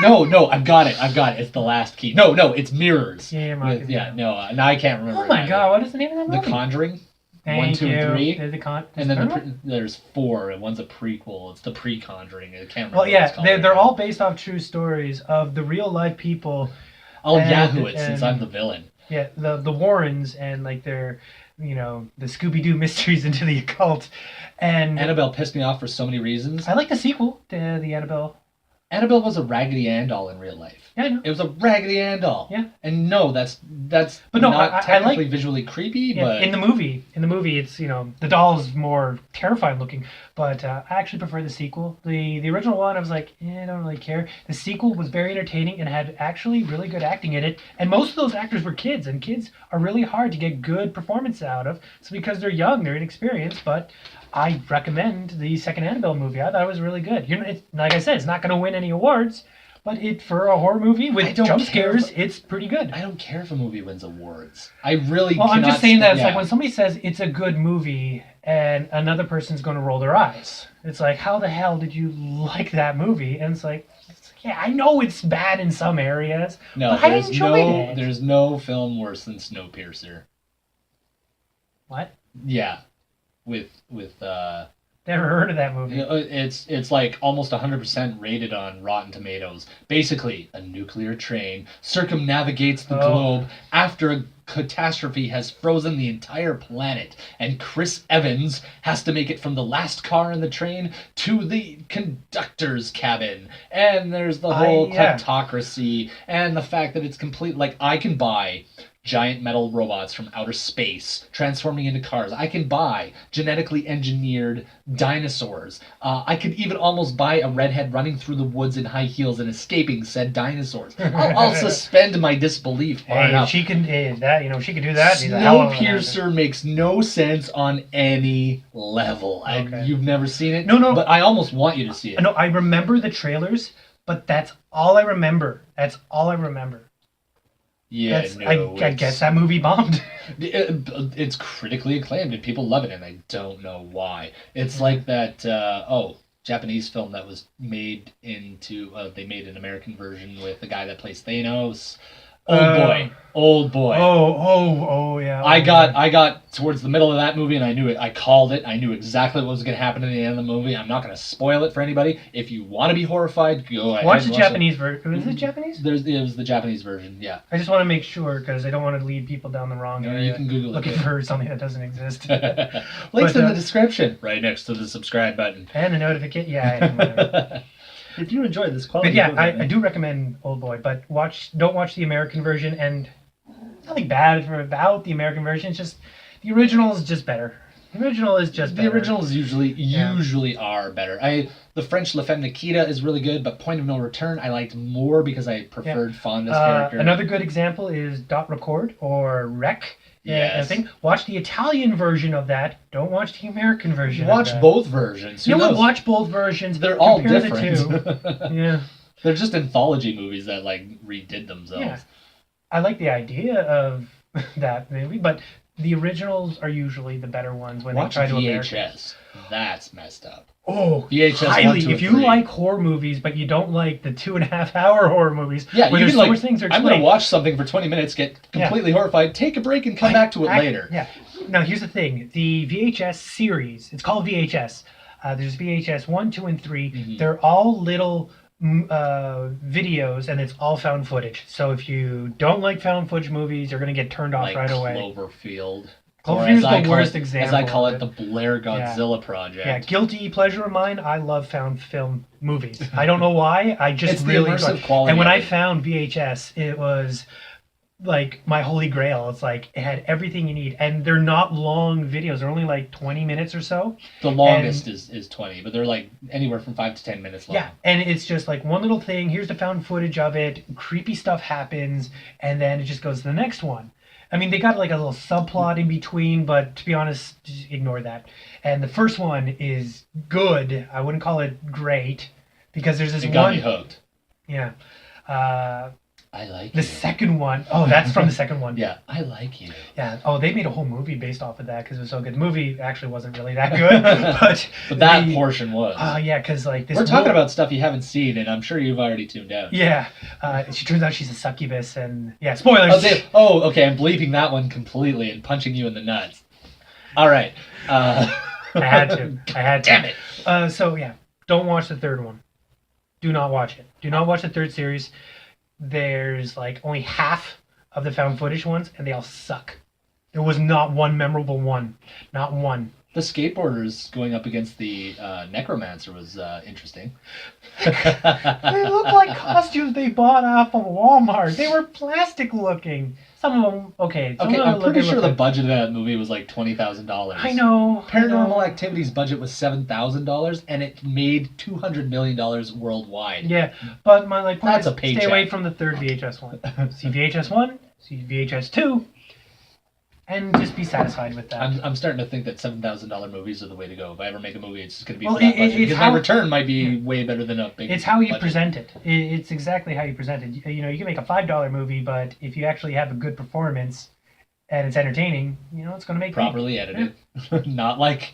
No, I've got it. It's The Last Key. No, it's Mirrors. Yeah, I can't remember. Oh my God, what is the name of that movie? The Conjuring. Thank 1, 2, and 3. And then there's 4, and one's a prequel. It's the pre-Conjuring. I can't remember. Well, yeah, they're all based off true stories of the real life people. I'll Yahoo it since I'm the villain. Yeah, the Warrens and like their, the Scooby-Doo mysteries into the occult. And Annabelle pissed me off for so many reasons. I like the sequel to the Annabelle. Annabelle was a Raggedy Ann doll in real life. Yeah, I know. It was a Raggedy Ann doll. Yeah. And no, that's but no, not I technically like, visually creepy, yeah, but in the movie it's, the doll is more terrifying looking, but I actually prefer the sequel. The original one, I was like, I don't really care. The sequel was very entertaining and had actually really good acting in it, and most of those actors were kids, and kids are really hard to get good performance out of. It's because they're young, they're inexperienced, but I recommend the second Annabelle movie. I thought it was really good. Like I said, it's not going to win any awards, but for a horror movie with jump scares, it's pretty good. I don't care if a movie wins awards. I really Well, I'm just saying that it's yeah. like when somebody says it's a good movie and another person's going to roll their eyes. It's like, how the hell did you like that movie? And it's like, yeah, I know it's bad in some areas, but I enjoyed it. There's no film worse than Snowpiercer. What? Yeah. With Never heard of that movie. it's like almost 100% rated on Rotten Tomatoes. Basically, a nuclear train circumnavigates the globe after a catastrophe has frozen the entire planet, and Chris Evans has to make it from the last car in the train to the conductor's cabin. And there's the whole kleptocracy and the fact that it's complete. Like, I can buy giant metal robots from outer space transforming into cars. I can buy genetically engineered dinosaurs. I could even almost buy a redhead running through the woods in high heels and escaping said dinosaurs. I'll suspend my disbelief. Hey, she can she could do that. Snowpiercer makes no sense on any level. Okay. You've never seen it? No. But I almost want you to see it. No, I remember the trailers, but that's all I remember. Yeah, I guess that movie bombed. It's critically acclaimed and people love it, and I don't know why. It's like that Japanese film that was made into they made an American version with the guy that plays Thanos. Old boy. Oh yeah. I got towards the middle of that movie and I knew it. I called it. I knew exactly what was going to happen in the end of the movie. I'm not going to spoil it for anybody. If you want to be horrified, go ahead. Watch the Japanese version. Is it Japanese? It was the Japanese version. Yeah. I just want to make sure because I don't want to lead people down the wrong area. You can Google looking for something that doesn't exist. Links in the description, right next to the subscribe button and the notification. Yeah. If you enjoy this quality, but yeah, I do recommend Old Boy, but don't watch the American version. And nothing bad about the American version. It's just the original is just better. The originals usually are better. The French La Femme Nikita is really good, but Point of No Return I liked more because I preferred Fonda's character. Another good example is Dot Record or Rec. Yes. Watch the Italian version of that. Don't watch the American version. Watch both versions. Watch both versions. They're all different. The two. Yeah. They're just anthology movies that redid themselves. Yeah. I like the idea of that movie, but the originals are usually the better ones when they try to American. VHS. That's messed up. Oh, VHS highly. If you like horror movies, but you don't like the 2.5-hour horror movies, where there's so much things are I'm going to watch something for 20 minutes, get completely horrified, take a break, and come back to it later. Yeah. Now, here's the thing. The VHS series, it's called VHS. There's VHS 1, 2, and 3. Mm-hmm. They're all little videos, and it's all found footage. So if you don't like found footage movies, you're going to get turned off right away. Cloverfield. Cloverfield's the worst example. As I call it, the Blair Godzilla Project. Yeah, guilty pleasure of mine. I love found film movies. I don't know why. I just it's really the immersive quality. And when I found VHS, it was like my holy grail. It's like it had everything you need, and they're not long videos. They're only like 20 minutes or so. The longest is 20, but they're like anywhere from 5 to 10 minutes long. Yeah, and it's just like one little thing. Here's the found footage of it. Creepy stuff happens, and then it just goes to the next one. I mean, they got like a little subplot in between, but to be honest, just ignore that. And the first one is good. I wouldn't call it great because there's this It got one. me hooked. Yeah. Uh, I like the you. second one, oh, that's from the second one. Yeah, I like you. Yeah. Oh, they made a whole movie based off of that because it was so good. The movie actually wasn't really that good, but But that portion was. Oh yeah, because like this. We're talking about stuff you haven't seen, and I'm sure you've already tuned out. Yeah. She turns out she's a succubus, and yeah, spoilers. Okay, I'm bleeping that one completely and punching you in the nuts. All right. I had to. Damn it. So yeah, don't watch the third one. Do not watch it. Do not watch the third series. There's like only half of the found footage ones, and they all suck. There was not one memorable one. Not one. The skateboarders going up against the necromancer was interesting. They look like costumes they bought off of Walmart. They were plastic looking. Some of them, okay. I'm pretty sure the budget of that movie was like $20,000. I know. Paranormal Activity's budget was $7,000, and it made $200 million worldwide. Yeah, but my point That's is a paycheck. stay away from the third VHS one. See VHS 1, see VHS 2, and just be satisfied with that. I'm starting to think that $7,000 movies are the way to go. If I ever make a movie, it's just going to be Well, for that budget. it's Because how- my return might be way better than a big It's how you budget. present it. It's exactly how you present it. You know, you can make a $5 movie, but if you actually have a good performance and it's entertaining, you know, it's going to make Properly edited. Not like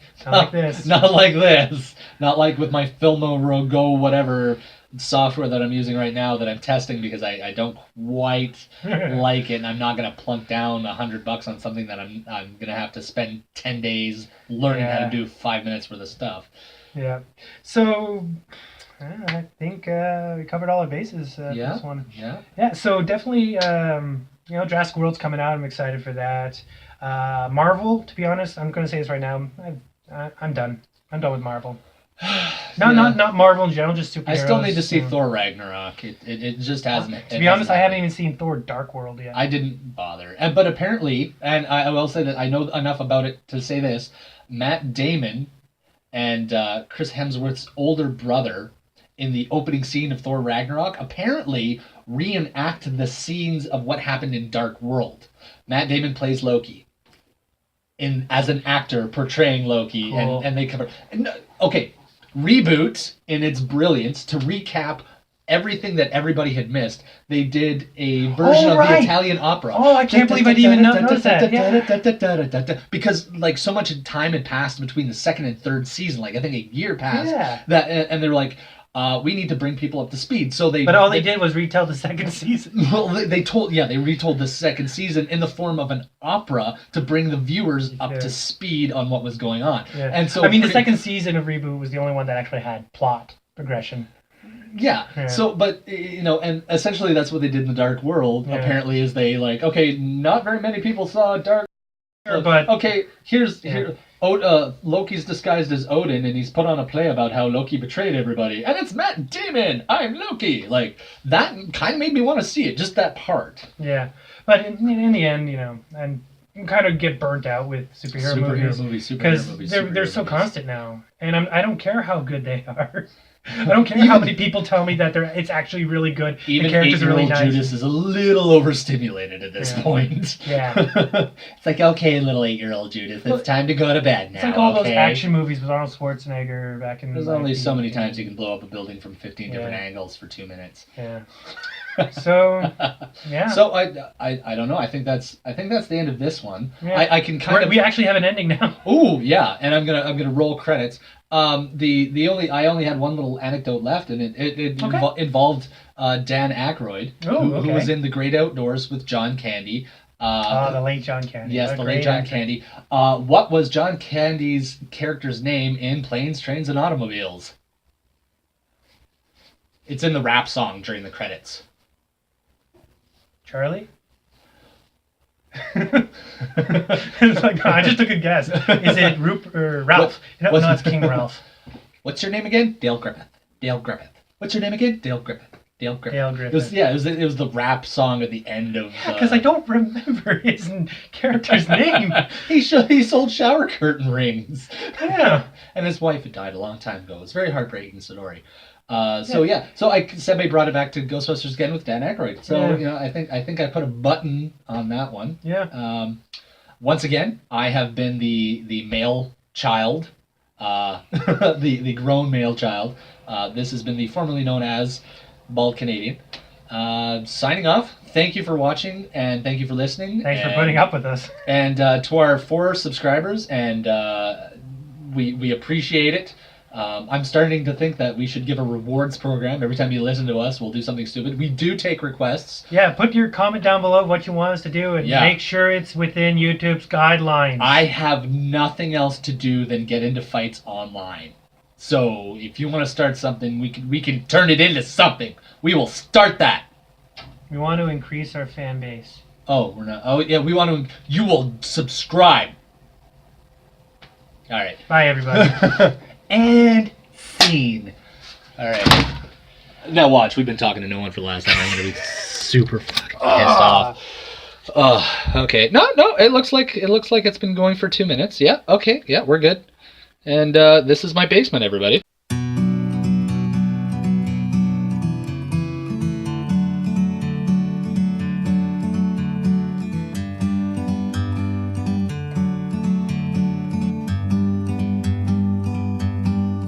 this. Not like this. Not like with my Filmo Go whatever software that I'm using right now that I'm testing because I don't quite like it, and I'm not gonna plunk down $100 on something that I'm gonna have to spend 10 days learning how to do 5 minutes worth of stuff. Yeah. So I think we covered all our bases for this one. Yeah. Yeah. So definitely, you know, Jurassic World's coming out. I'm excited for that. Marvel, to be honest, I'm going to say this right now. I'm done. I'm done with Marvel. Not Marvel in general, just superheroes. I still need to see Thor Ragnarok. It just hasn't. To be honest, I haven't even seen Thor Dark World yet. I didn't bother. But apparently, and I will say that I know enough about it to say this, Matt Damon and Chris Hemsworth's older brother in the opening scene of Thor Ragnarok apparently reenact the scenes of what happened in Dark World. Matt Damon plays Loki as an actor portraying Loki, cool. and they cover. Okay, Reboot in its brilliance to recap everything that everybody had missed. They did a version of the Italian opera. Oh, I can't believe I didn't even notice that. Yeah. Because like so much time had passed between the second and third season. Like I think a year passed. Yeah. That and they were like, we need to bring people up to speed. So they. But all they did was retell the second season. Well, they retold the second season in the form of an opera to bring the viewers up to speed on what was going on. Yeah. And so I mean, the second season of Reboot was the only one that actually had plot progression. Yeah. So, but you know, and essentially that's what they did in the Dark World. Yeah. Apparently, is they like, okay, not very many people saw Dark. But okay, here. Loki's disguised as Odin, and he's put on a play about how Loki betrayed everybody, and it's Matt Damon. I'm Loki. Like that kind of made me want to see it. Just that part. Yeah, but in the end, you know, and you kind of get burnt out with superhero movies because they're so constant now, and I don't care how good they are. I don't care how many people tell me that it's actually really good. Even the characters are really nice. Judas is a little overstimulated at this point. Yeah. It's like, okay, little 8-year-old Judith, it's time to go to bed now. It's like all those action movies with Arnold Schwarzenegger back in. There's only so many times you can blow up a building from 15 different angles for 2 minutes. Yeah. So yeah. So I don't know. I think that's the end of this one. Yeah. I can kind of. We actually have an ending now. Ooh, yeah, and I'm gonna roll credits. I only had one little anecdote left, and it involved Dan Aykroyd, who was in The Great Outdoors with John Candy. The late John Candy. Yes, the late John Candy. What was John Candy's character's name in Planes, Trains, and Automobiles? It's in the rap song during the credits. Charlie? It's like, no, I just took a guess. Is it Ralph? No, it's King Ralph. What's your name again? Dale Griffith. Dale Griffith. What's your name again? Dale Griffith. Dale Griffith. Dale Griffith. It was the rap song at the end of. Because I don't remember his character's name. He sold shower curtain rings. Yeah. And his wife had died a long time ago. It's a very heartbreaking story. So I semi brought it back to Ghostbusters again with Dan Aykroyd. So I think I put a button on that one. Yeah. Once again, I have been the male child, the grown male child. This has been the formerly known as Bald Canadian. Signing off. Thank you for watching and thank you for listening. Thanks for putting up with us. And to our 4 subscribers, and we appreciate it. I'm starting to think that we should give a rewards program. Every time you listen to us, we'll do something stupid. We do take requests. Yeah, put your comment down below what you want us to do, and make sure it's within YouTube's guidelines. I have nothing else to do than get into fights online. So if you want to start something, we can turn it into something. We will start that. We want to increase our fan base. Oh, we're not. Oh, yeah, we want to. You will subscribe. All right. Bye, everybody. And scene. All right. Now watch. We've been talking to no one for the last hour. I'm gonna be super fucking pissed off. Okay. No. It looks like it's been going for 2 minutes. Yeah. Okay. Yeah, we're good. And this is my basement, everybody.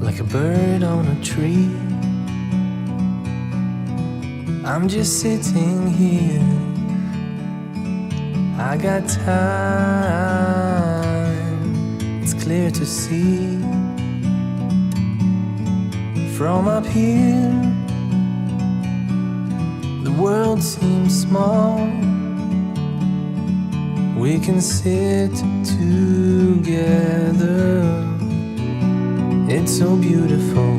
Like a bird on a tree, I'm just sitting here. I got time, it's clear to see. From up here, the world seems small. We can sit together. It's so beautiful.